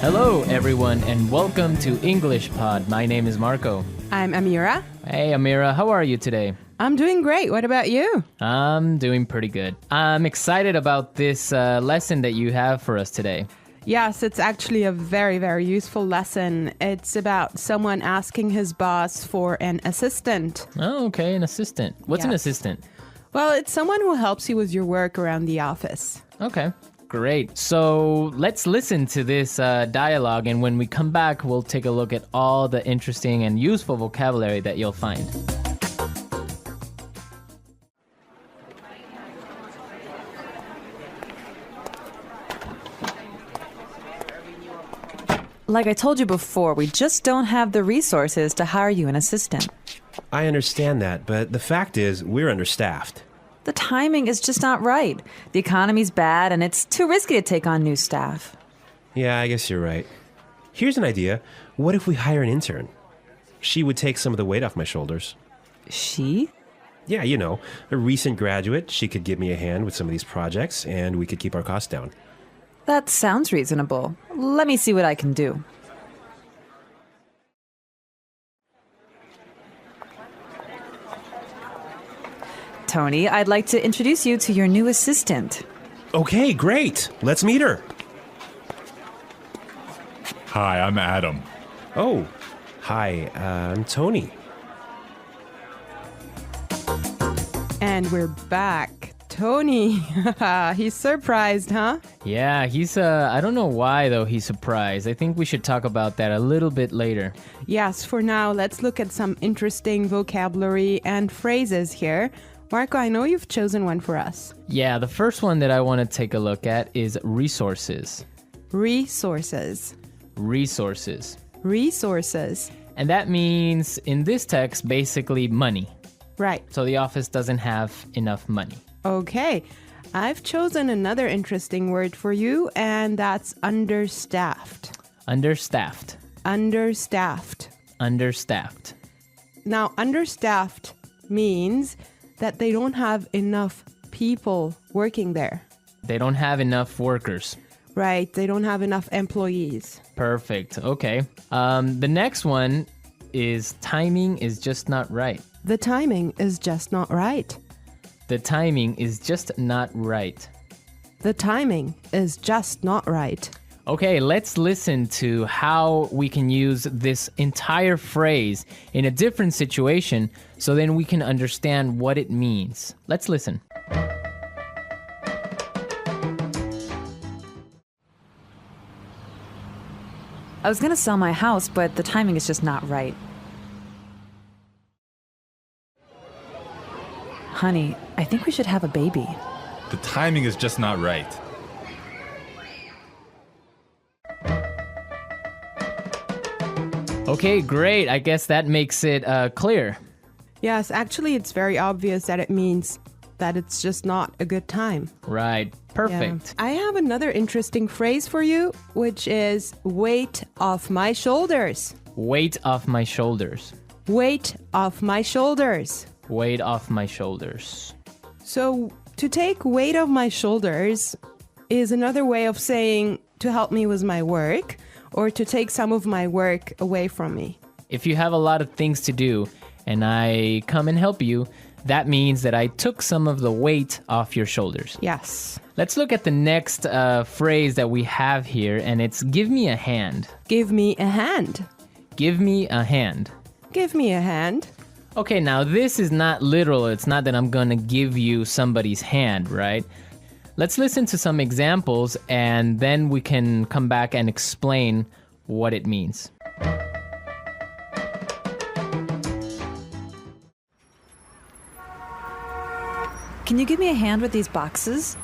Hello, everyone, and welcome to English Pod. My name is Marco. I'm Amira. Hey, Amira, how are you today? I'm doing great. What about you? I'm doing pretty good. I'm excited about this lesson that you have for us today. Yes, it's actually a very, very useful lesson. It's about someone asking his boss for an assistant. Oh, okay, an assistant. What's an Yes. assistant? Well, it's someone who helps you with your work around the office. Okay, great. So let's listen to this dialogue, and when we come back, we'll take a look at all the interesting and useful vocabulary that you'll find. Like I told you before, we just don't have the resources to hire you an assistant. I understand that, but the fact is, we're understaffed. The timing is just not right. The economy's bad, and it's too risky to take on new staff. Yeah, I guess you're right. Here's an idea. What if we hire an intern? She would take some of the weight off my shoulders. She? Yeah, you know, a recent graduate. She could give me a hand with some of these projects, and we could keep our costs down. That sounds reasonable. Let me see what I can do. Tony, I'd like to introduce you to your new assistant. Okay, great. Let's meet her. Hi, I'm Adam. Oh, hi, I'm Tony. And we're back. Tony. He's surprised, huh? Yeah, he's, I don't know why, though, he's surprised. I think we should talk about that a little bit later. Yes, for now, let's look at some interesting vocabulary and phrases here. Marco, I know you've chosen one for us. Yeah, the first one that I want to take a look at is resources. Resources. Resources. Resources. And that means, in this text, basically money. Right. So the office doesn't have enough money. Okay. I've chosen another interesting word for you, and that's understaffed. Understaffed. Understaffed. Understaffed. Now, understaffed means that they don't have enough people working there. They don't have enough workers. Right. They don't have enough employees. Perfect. Okay. The next one is timing is just not right. The timing is just not right. The timing is just not right. The timing is just not right. Okay, let's listen to how we can use this entire phrase in a different situation so then we can understand what it means. Let's listen. I was gonna sell my house, but the timing is just not right. Honey, I think we should have a baby. The timing is just not right. Okay, great. I guess that makes it clear. Yes, actually, it's very obvious that it means that it's just not a good time. Right. Perfect. Yeah. I have another interesting phrase for you, which is weight off my shoulders. Weight off my shoulders. Weight off my shoulders. Weight off my shoulders. So, to take weight off my shoulders is another way of saying to help me with my work or to take some of my work away from me. If you have a lot of things to do and I come and help you, that means that I took some of the weight off your shoulders. Yes. Let's look at the next phrase that we have here, and it's give me a hand. Give me a hand. Give me a hand. Give me a hand. Okay, now this is not literal. It's not that I'm gonna give you somebody's hand, right? Let's listen to some examples and then we can come back and explain what it means. Can you give me a hand with these boxes?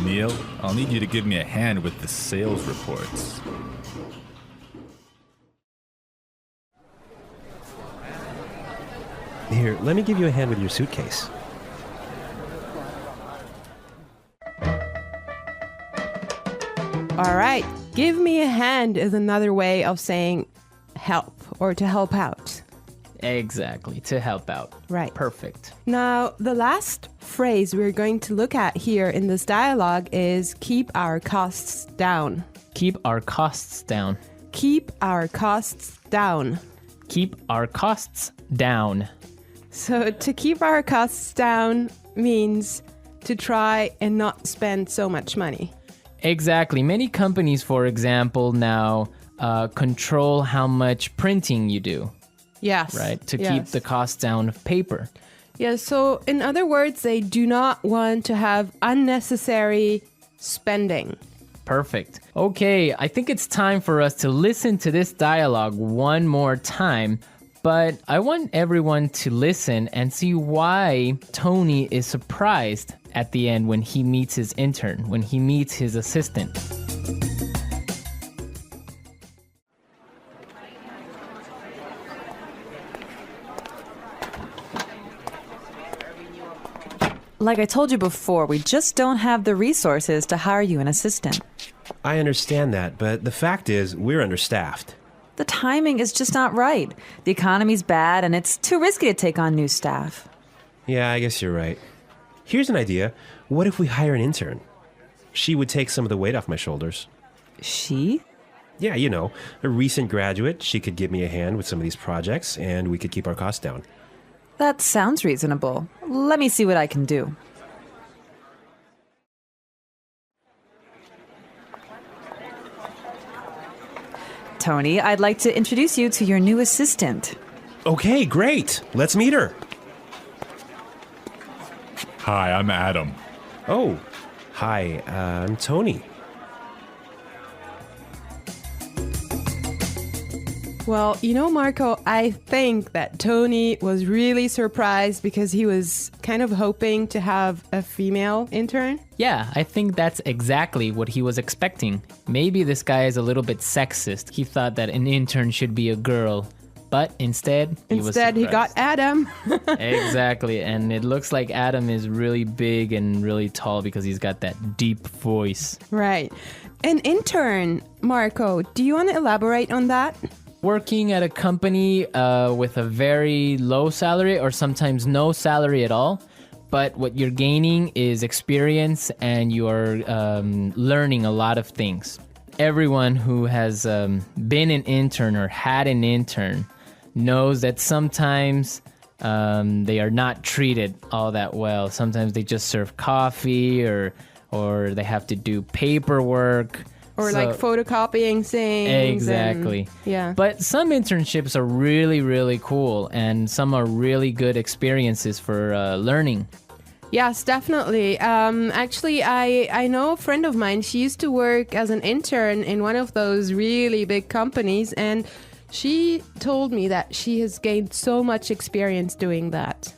Neil, I'll need you to give me a hand with the sales reports. Here, let me give you a hand with your suitcase. All right. Give me a hand is another way of saying help or to help out. Exactly, to help out. Right. Perfect. Now, the last phrase we're going to look at here in this dialogue is keep our costs down. Keep our costs down. Keep our costs down. Keep our costs down. So to keep our costs down means to try and not spend so much money. Exactly. Many companies, for example, now control how much printing you do, Yes. right? To yes. keep the cost down of paper. Yeah, so in other words, they do not want to have unnecessary spending. Perfect. Okay, I think it's time for us to listen to this dialogue one more time, but I want everyone to listen and see why Tony is surprised at the end when he meets his intern, when he meets his assistant. Like I told you before, we just don't have the resources to hire you an assistant. I understand that, but the fact is, we're understaffed. The timing is just not right. The economy's bad, and it's too risky to take on new staff. Yeah, I guess you're right. Here's an idea. What if we hire an intern? She would take some of the weight off my shoulders. She? Yeah, you know, a recent graduate. She could give me a hand with some of these projects, and we could keep our costs down. That sounds reasonable. Let me see what I can do. Tony, I'd like to introduce you to your new assistant. Okay, great. Let's meet her. Hi, I'm Adam. Oh, hi, I'm Tony. Well, you know, Marco, I think that Tony was really surprised because he was kind of hoping to have a female intern. Yeah, I think that's exactly what he was expecting. Maybe this guy is a little bit sexist. He thought that an intern should be a girl, but instead he got Adam. Exactly, and it looks like Adam is really big and really tall because he's got that deep voice. Right. An intern, Marco, do you want to elaborate on that? Working at a company with a very low salary or sometimes no salary at all, but what you're gaining is experience and you are learning a lot of things. Everyone who has been an intern or had an intern knows that sometimes they are not treated all that well. Sometimes they just serve coffee or they have to do paperwork. Or like photocopying things. Exactly. Yeah. But some internships are really, really cool, and some are really good experiences for learning. Yes, definitely. Actually, I know a friend of mine. She used to work as an intern in one of those really big companies, and she told me that she has gained so much experience doing that.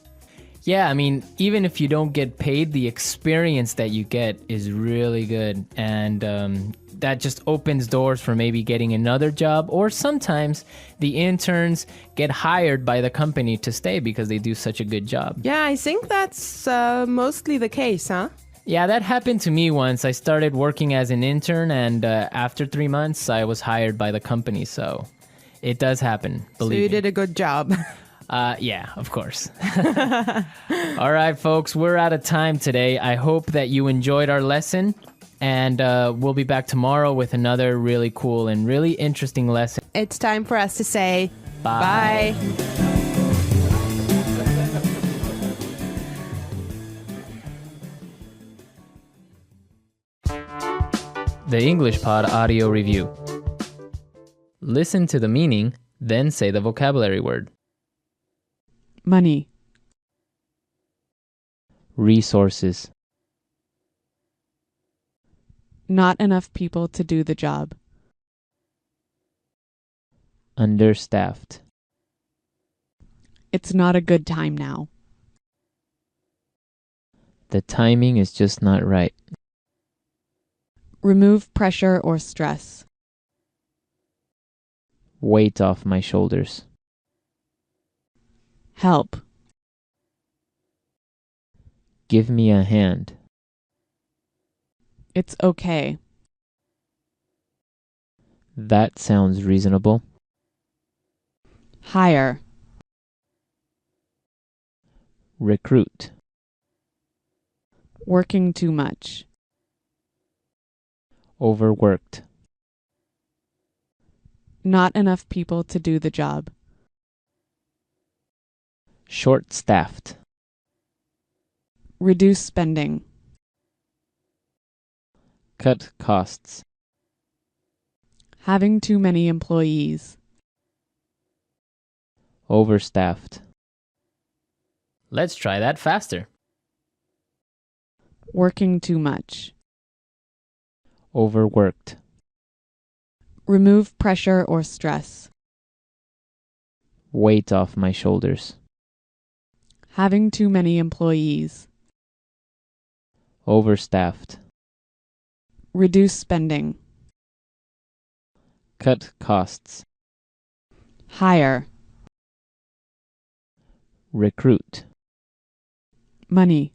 Yeah, I mean, even if you don't get paid, the experience that you get is really good. And that just opens doors for maybe getting another job. Or sometimes the interns get hired by the company to stay because they do such a good job. Yeah, I think that's mostly the case, huh? Yeah, that happened to me once. I started working as an intern, and after 3 months, I was hired by the company. So it does happen, believe me. So you did a good job. Yeah, of course. All right, folks, we're out of time today. I hope that you enjoyed our lesson, and we'll be back tomorrow with another really cool and really interesting lesson. It's time for us to say Bye. The English Pod Audio Review. Listen to the meaning, then say the vocabulary word. Money, Resources. not enough people to do the job. Understaffed. It's not a good time now. The timing is just not right. Remove pressure or stress. Weight off my shoulders. Help. Give me a hand. It's okay. That sounds reasonable. Hire. Recruit. Working too much. Overworked. Not enough people to do the job. Short-staffed. Reduce spending. Cut costs. Having too many employees. Overstaffed. Let's try that faster. Working too much. Overworked. Remove pressure or stress. Weight off my shoulders. Having too many employees. Overstaffed. Reduce spending. Cut costs. Hire. Recruit. Money.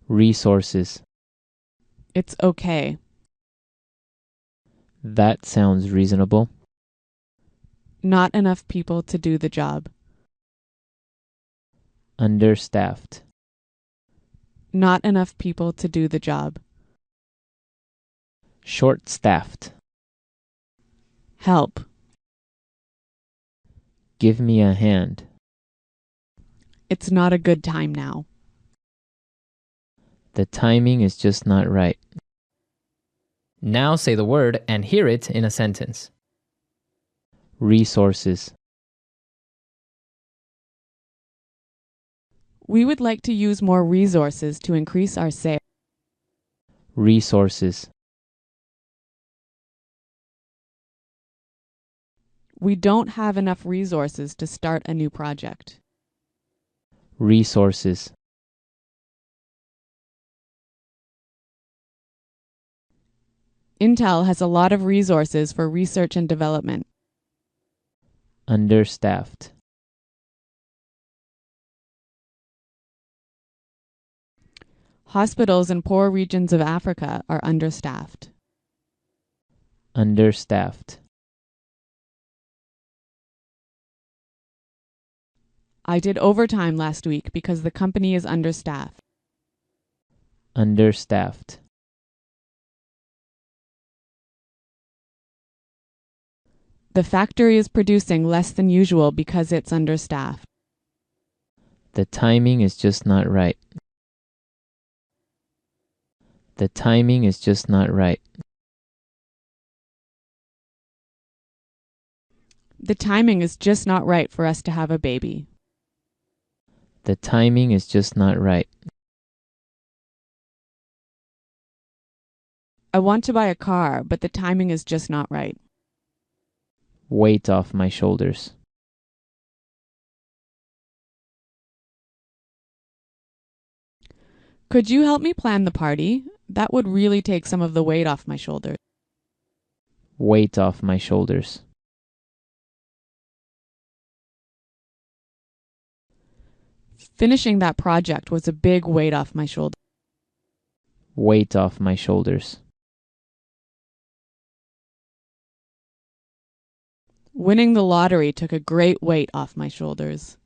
Resources. It's okay. That sounds reasonable. Not enough people to do the job. Understaffed. Not enough people to do the job. Short-staffed. Help. Give me a hand. It's not a good time now. The timing is just not right. Now say the word and hear it in a sentence. Resources. We would like to use more resources to increase our sales. Resources. We don't have enough resources to start a new project. Resources. Intel has a lot of resources for research and development. Understaffed. Hospitals in poor regions of Africa are understaffed. Understaffed. I did overtime last week because the company is understaffed. Understaffed. The factory is producing less than usual because it's understaffed. The timing is just not right. The timing is just not right. The timing is just not right for us to have a baby. The timing is just not right. I want to buy a car, but the timing is just not right. Weight off my shoulders. Could you help me plan the party? That would really take some of the weight off my shoulders. Weight off my shoulders. Finishing that project was a big weight off my shoulders. Weight off my shoulders. Winning the lottery took a great weight off my shoulders.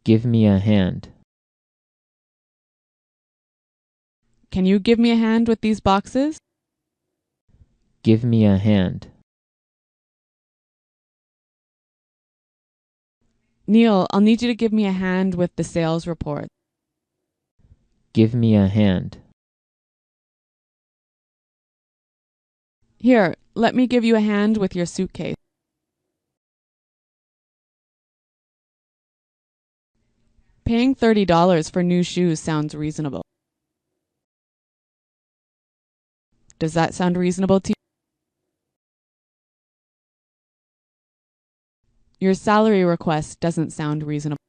Give me a hand. Can you give me a hand with these boxes? Give me a hand. Neil, I'll need you to give me a hand with the sales report. Give me a hand. Here, let me give you a hand with your suitcase. Paying $30 for new shoes sounds reasonable. Does that sound reasonable to you? Your salary request doesn't sound reasonable.